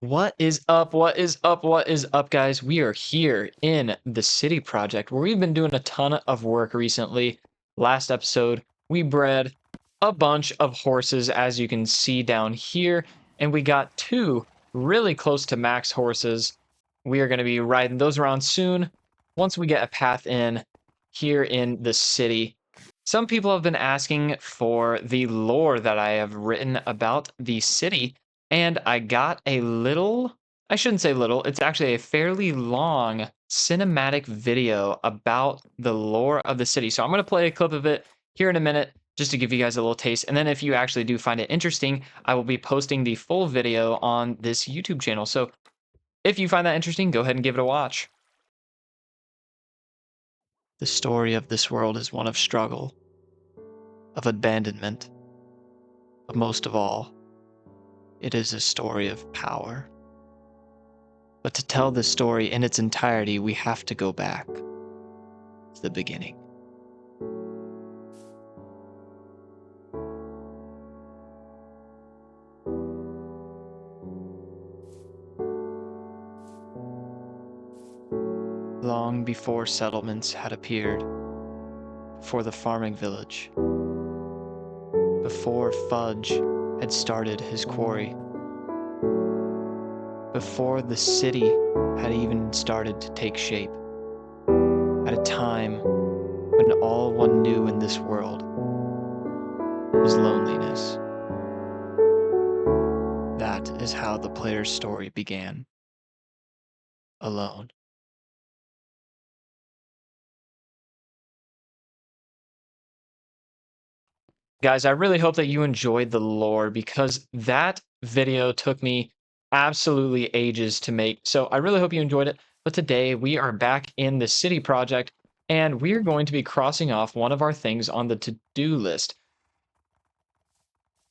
What is up? What is up? What is up, guys? We are here in the city project where we've been doing a ton of work recently. Last episode, we bred a bunch of horses, as you can see down here, and we got two really close to max horses. We are going to be riding those around soon once we get a path in here in the city. Some people have been asking for the lore that I have written about the city. And I got a little, I shouldn't say little, it's actually a fairly long cinematic video about the lore of the city. So I'm going to play a clip of it here in a minute just to give you guys a little taste. And then if you actually do find it interesting, I will be posting the full video on this YouTube channel. So if you find that interesting, go ahead and give it a watch. The story of this world is one of struggle, of abandonment, but most of all, it is a story of power. But to tell this story in its entirety, we have to go back to the beginning. Long before settlements had appeared, before the farming village, before Fudge had started his quarry, before the city had even started to take shape, at a time when all one knew in this world was loneliness. That is how the player's story began. Alone. Guys, I really hope that you enjoyed the lore because that video took me absolutely ages to make. So I really hope you enjoyed it. But today we are back in the city project and we're going to be crossing off one of our things on the to-do list.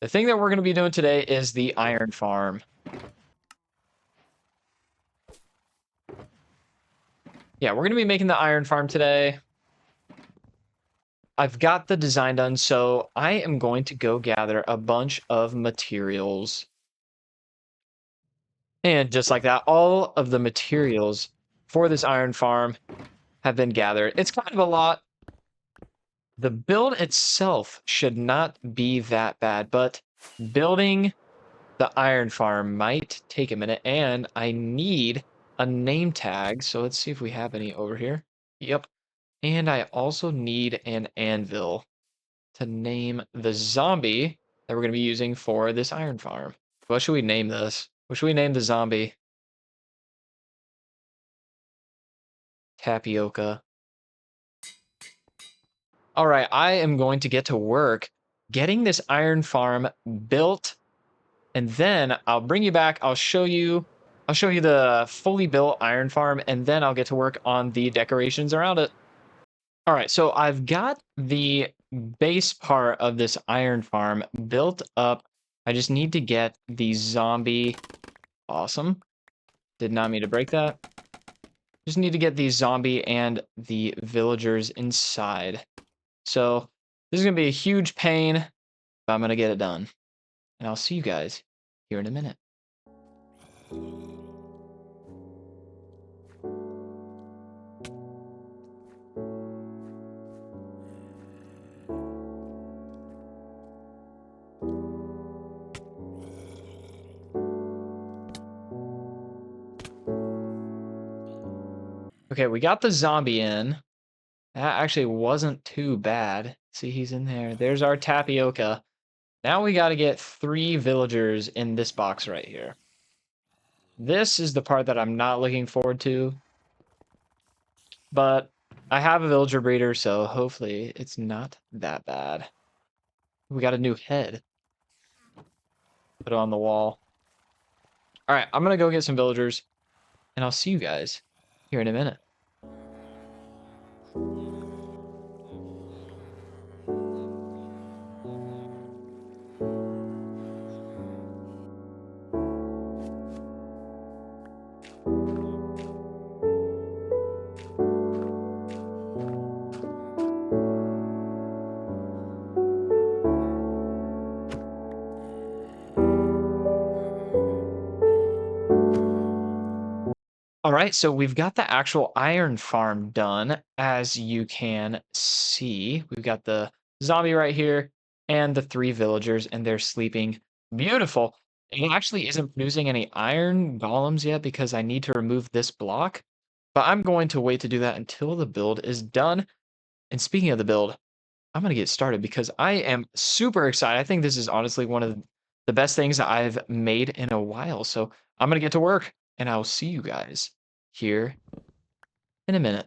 The thing that we're going to be doing today is the iron farm. Yeah, we're going to be making the iron farm today. I've got the design done, so I am going to go gather a bunch of materials. And just like that, all of the materials for this iron farm have been gathered. It's kind of a lot. The build itself should not be that bad, but building the iron farm might take a minute, and I need a name tag. So let's see if we have any over here. Yep. And I also need an anvil to name the zombie that we're going to be using for this iron farm. What should we name this? What should we name the zombie? Tapioca. All right, I am going to get to work getting this iron farm built, and then I'll bring you back. I'll show you the fully built iron farm, and then I'll get to work on the decorations around it. All right, so I've got the base part of this iron farm built up. I just need to get the zombie. Awesome. Did not mean to break that. Just need to get the zombie and the villagers inside. So this is going to be a huge pain, but I'm going to get it done. And I'll see you guys here in a minute. Okay, we got the zombie in. That actually wasn't too bad. See, he's in there. There's our tapioca. Now we got to get 3 villagers in this box right here. This is the part that I'm not looking forward to. But I have a villager breeder, so hopefully it's not that bad. We got a new head. Put it on the wall. All right, I'm going to go get some villagers, and I'll see you guys here in a minute. All right, so we've got the actual iron farm done, as you can see. We've got the zombie right here and the three villagers, and they're sleeping. Beautiful. It actually isn't producing any iron golems yet because I need to remove this block, but I'm going to wait to do that until the build is done. And speaking of the build, I'm going to get started because I am super excited. I think this is honestly one of the best things that I've made in a while. So I'm going to get to work and I'll see you guys here in a minute.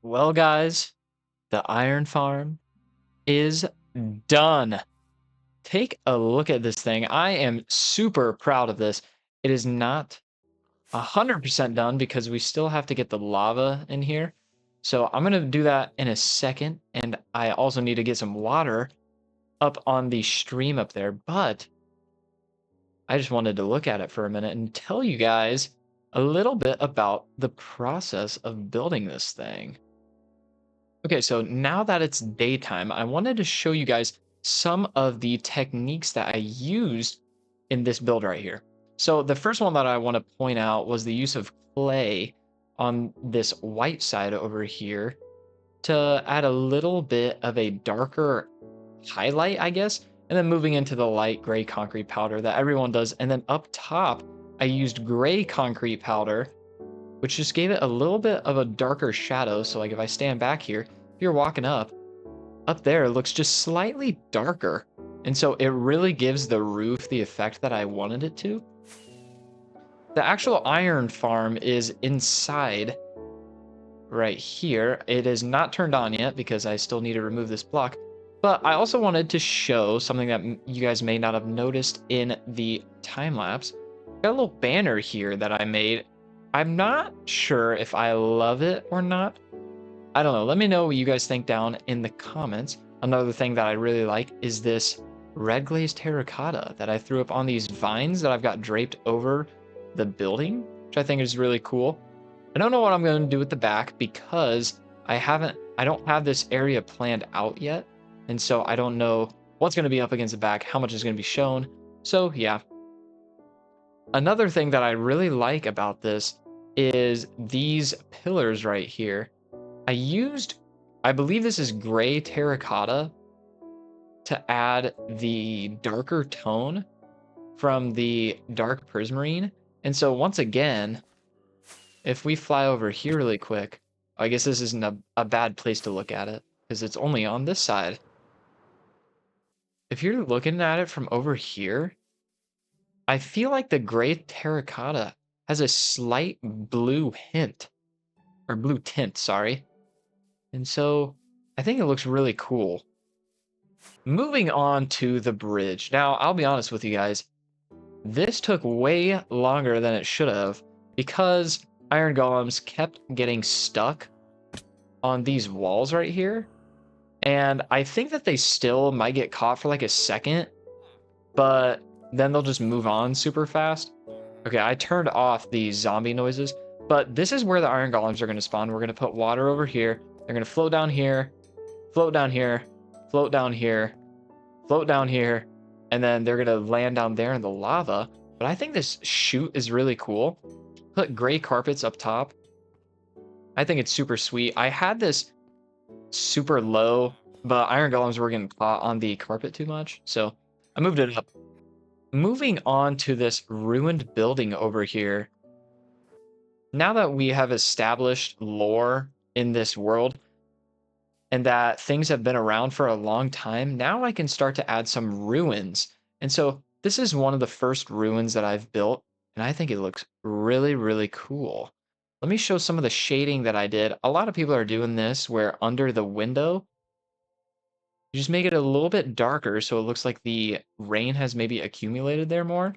Well, guys, the iron farm is done. Take a look at this thing. I am super proud of this. It is not 100% done because we still have to get the lava in here. So I'm going to do that in a second. And I also need to get some water up on the stream up there. But I just wanted to look at it for a minute and tell you guys a little bit about the process of building this thing. Okay, so now that it's daytime, I wanted to show you guys some of the techniques that I used in this build right here. So the first one that I want to point out was the use of clay on this white side over here to add a little bit of a darker highlight, I guess, and then moving into the light gray concrete powder that everyone does. And then up top, I used gray concrete powder, which just gave it a little bit of a darker shadow. So like if I stand back here, if you're walking up there, it looks just slightly darker. And so it really gives the roof the effect that I wanted it to. The actual iron farm is inside right here. It is not turned on yet because I still need to remove this block. But I also wanted to show something that you guys may not have noticed in the time lapse. Got a little banner here that I made. I'm not sure if I love it or not. I don't know. Let me know what you guys think down in the comments. Another thing that I really like is this red glazed terracotta that I threw up on these vines that I've got draped over the building, which I think is really cool. I don't know what I'm going to do with the back because I don't have this area planned out yet. And so I don't know what's going to be up against the back, how much is going to be shown. So yeah. Another thing that I really like about this is these pillars right here. I believe this is gray terracotta to add the darker tone from the dark prismarine. And so once again, if we fly over here really quick, I guess this isn't a bad place to look at it because it's only on this side. If you're looking at it from over here, I feel like the gray terracotta has a slight blue hint, or blue tint, sorry. And so I think it looks really cool. Moving on to the bridge. Now, I'll be honest with you guys. This took way longer than it should have because iron golems kept getting stuck on these walls right here. And I think that they still might get caught for like a second, but then they'll just move on super fast. Okay, I turned off the zombie noises, but this is where the iron golems are going to spawn. We're going to put water over here. They're going to float down here, float down here, float down here, float down here, and then they're going to land down there in the lava. But I think this chute is really cool. Put gray carpets up top. I think it's super sweet. I had this super low, but iron golems were getting caught on the carpet too much, so I moved it up. Moving on to this ruined building over here. Now that we have established lore in this world and that things have been around for a long time, now I can start to add some ruins. And so this is one of the first ruins that I've built, and I think it looks really, really cool. Let me show some of the shading that I did. A lot of people are doing this where under the window, you just make it a little bit darker so it looks like the rain has maybe accumulated there more.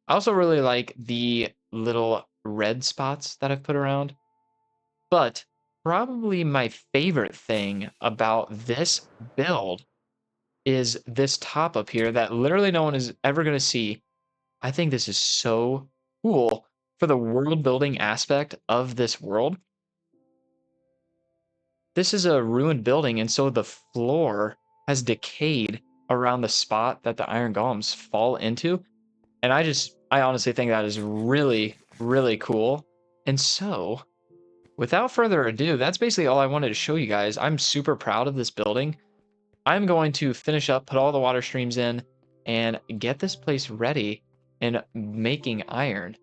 I also really like the little red spots that I've put around. But probably my favorite thing about this build is this top up here that literally no one is ever going to see. I think this is so cool for the world building aspect of this world. This is a ruined building, and so the floor has decayed around the spot that the iron golems fall into. And I honestly think that is really, really cool. And so, without further ado, that's basically all I wanted to show you guys. I'm super proud of this building. I'm going to finish up, put all the water streams in, and get this place ready and making iron.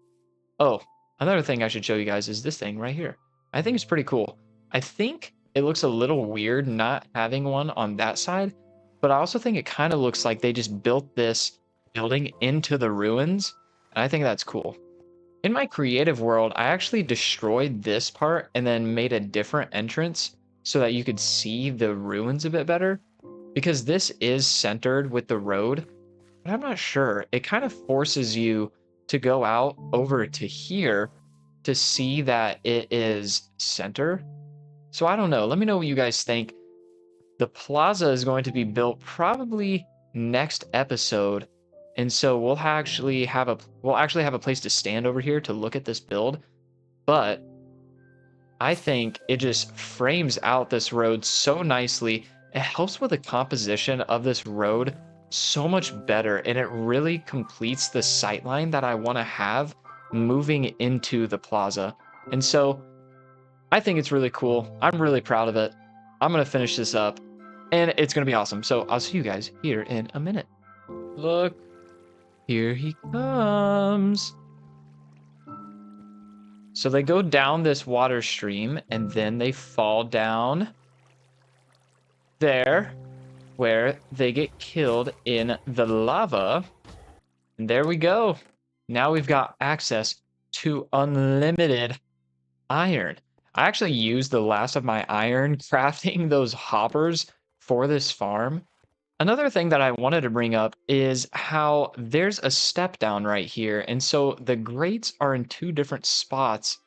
Oh, another thing I should show you guys is this thing right here. I think it's pretty cool. I think it looks a little weird not having one on that side, but I also think it kind of looks like they just built this building into the ruins, and I think that's cool. In my creative world, I actually destroyed this part and then made a different entrance so that you could see the ruins a bit better, because this is centered with the road, but I'm not sure. It kind of forces you to go out over to here to see that it is center. So I don't know. Let me know what you guys think. The plaza is going to be built probably next episode. And so we'll actually have a place to stand over here to look at this build. But I think it just frames out this road so nicely. It helps with the composition of this road so much better, and it really completes the sightline that I want to have moving into the plaza. And so I think it's really cool. I'm really proud of it. I'm going to finish this up, and it's going to be awesome. So I'll see you guys here in a minute. Look, here he comes. So they go down this water stream, and then they fall down there, where they get killed in the lava. And there we go. Now we've got access to unlimited iron. I actually used the last of my iron crafting those hoppers for this farm. Another thing that I wanted to bring up is how there's a step down right here. And so the grates are in two different spots.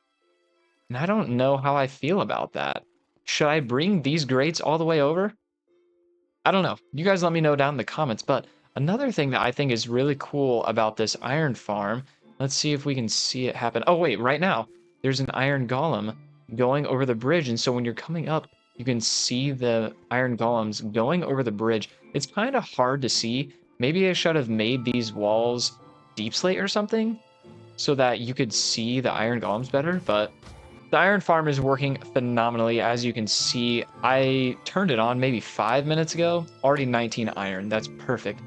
And I don't know how I feel about that. Should I bring these grates all the way over? I don't know. You guys let me know down in the comments. But another thing that I think is really cool about this iron farm, let's see if we can see it happen. Oh, wait, right now, there's an iron golem going over the bridge. And so when you're coming up, you can see the iron golems going over the bridge. It's kind of hard to see. Maybe I should have made these walls deep slate or something so that you could see the iron golems better. But the iron farm is working phenomenally. As you can see, I turned it on maybe 5 minutes ago. Already 19 iron. That's perfect.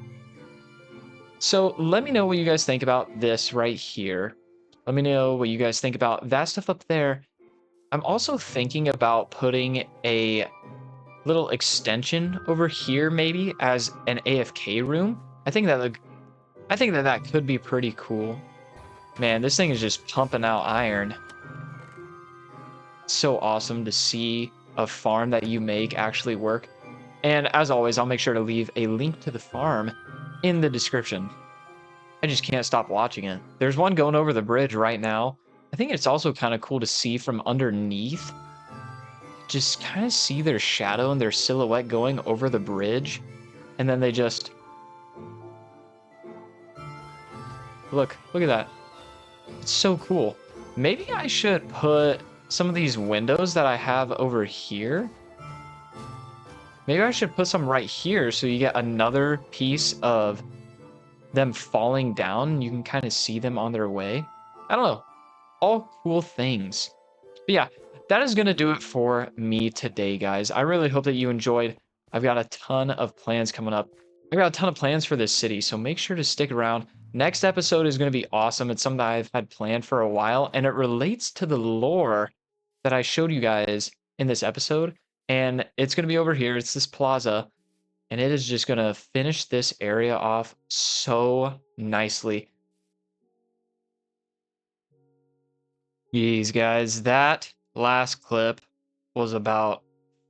So let me know what you guys think about this right here. Let me know what you guys think about that stuff up there. I'm also thinking about putting a little extension over here maybe as an AFK room. I think that could be pretty cool. Man, this thing is just pumping out iron. So awesome to see a farm that you make actually work. And as always, I'll make sure to leave a link to the farm in the description. I just can't stop watching it. There's one going over the bridge right now. I think it's also kind of cool to see from underneath. Just kind of see their shadow and their silhouette going over the bridge. And then they just... Look at that. It's so cool. Maybe I should put some of these windows that I have over here. Maybe I should put some right here so you get another piece of them falling down. You can kind of see them on their way. I don't know. All cool things. But yeah, that is going to do it for me today, guys. I really hope that you enjoyed. I've got a ton of plans coming up. I've got a ton of plans for this city, so make sure to stick around. Next episode is going to be awesome. It's something that I've had planned for a while, and it relates to the lore that I showed you guys in this episode. And it's going to be over here. It's this plaza, and it is just going to finish this area off so nicely. Jeez, guys, that last clip was about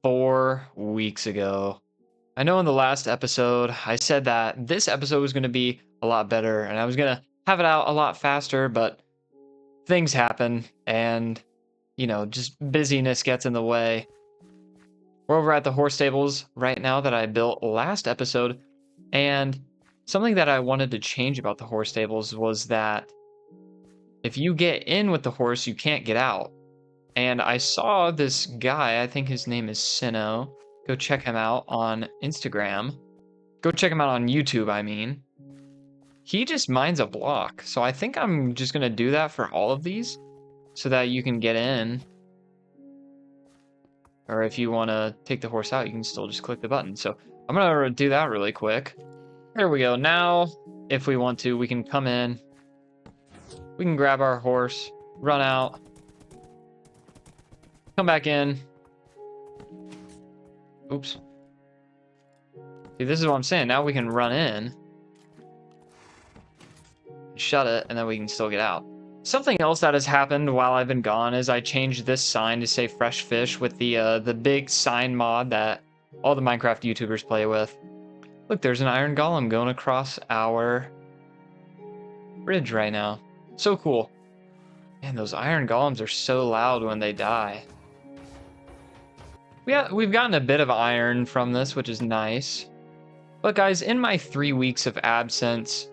4 weeks ago. I know in the last episode, I said that this episode was going to be a lot better and I was going to have it out a lot faster, but things happen and, just busyness gets in the way. We're over at the horse stables right now that I built last episode, and something that I wanted to change about the horse stables was that if you get in with the horse, you can't get out. And I saw this guy, I think his name is Sino. Go check him out on Instagram. Go check him out on YouTube, I mean. He just mines a block. So I think I'm just going to do that for all of these so that you can get in. Or if you want to take the horse out, you can still just click the button. So I'm going to do that really quick. There we go. Now, if we want to, we can come in. We can grab our horse, run out, come back in. Oops. See, this is what I'm saying. Now we can run in, shut it, and then we can still get out. Something else that has happened while I've been gone is I changed this sign to say fresh fish with the big sign mod that all the Minecraft YouTubers play with. Look, there's an iron golem going across our bridge right now. So cool. Man, those iron golems are so loud when they die. We've gotten a bit of iron from this, which is nice. But guys, in my 3 weeks of absence,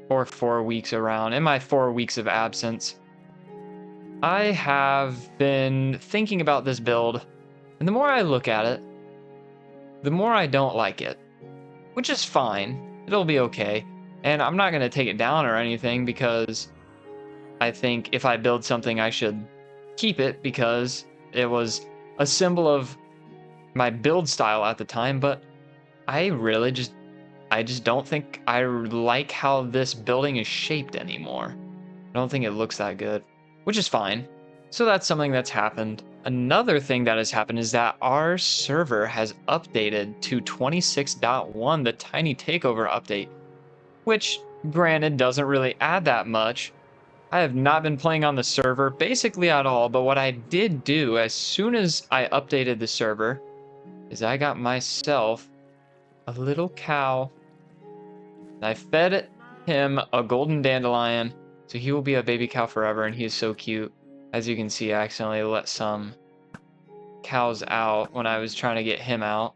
or 4 weeks around, in my 4 weeks of absence, I have been thinking about this build, and the more I look at it, the more I don't like it. Which is fine. It'll be okay. And I'm not going to take it down or anything because I think if I build something, I should keep it because it was a symbol of my build style at the time, but I just don't think I like how this building is shaped anymore. I don't think it looks that good, which is fine. So that's something that's happened. Another thing that has happened is that our server has updated to 26.1, the tiny takeover update, which granted doesn't really add that much. I have not been playing on the server basically at all, but what I did do as soon as I updated the server is I got myself a little cow. And I fed him a golden dandelion, so he will be a baby cow forever, and he is so cute. As you can see, I accidentally let some cows out when I was trying to get him out.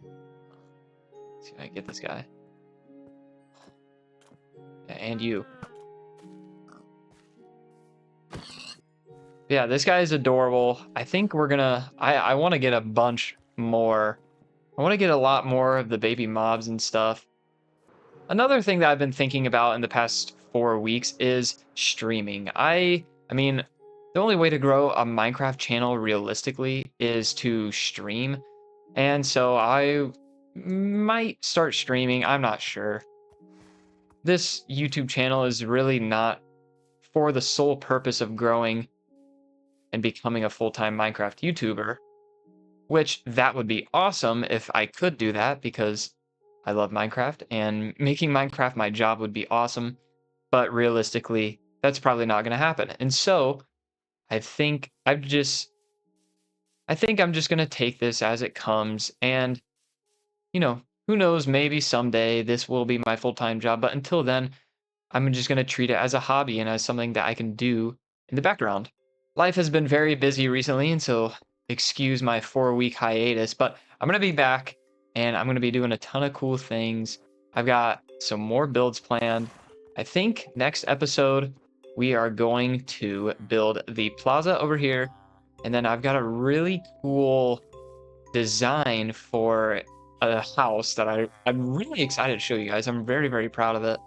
Let's see if I can get this guy. Yeah, and you. Yeah, this guy is adorable. I think we're gonna... I want to get a bunch more. I want to get a lot more of the baby mobs and stuff. Another thing that I've been thinking about in the past 4 weeks is streaming. I mean, the only way to grow a Minecraft channel realistically is to stream. And so I might start streaming. I'm not sure. This YouTube channel is really not for the sole purpose of growing and becoming a full-time Minecraft YouTuber, which that would be awesome if I could do that because I love Minecraft and making Minecraft my job would be awesome. But realistically, that's probably not going to happen. And so I think I'm just going to take this as it comes. And, who knows, maybe someday this will be my full-time job. But until then, I'm just going to treat it as a hobby and as something that I can do in the background. Life has been very busy recently, and so excuse my 4-week hiatus, but I'm going to be back and I'm going to be doing a ton of cool things. I've got some more builds planned. I think next episode we are going to build the plaza over here, and then I've got a really cool design for a house that I'm really excited to show you guys. I'm very, very proud of it.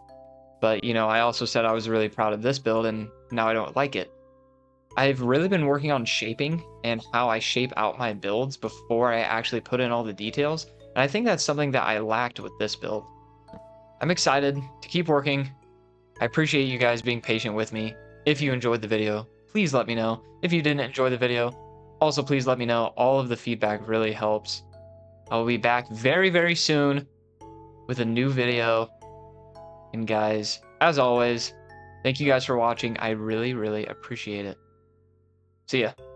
But, I also said I was really proud of this build, and now I don't like it. I've really been working on shaping and how I shape out my builds before I actually put in all the details. And I think that's something that I lacked with this build. I'm excited to keep working. I appreciate you guys being patient with me. If you enjoyed the video, please let me know. If you didn't enjoy the video, also please let me know. All of the feedback really helps. I'll be back very, very soon with a new video. And guys, as always, thank you guys for watching. I really, really appreciate it. See ya.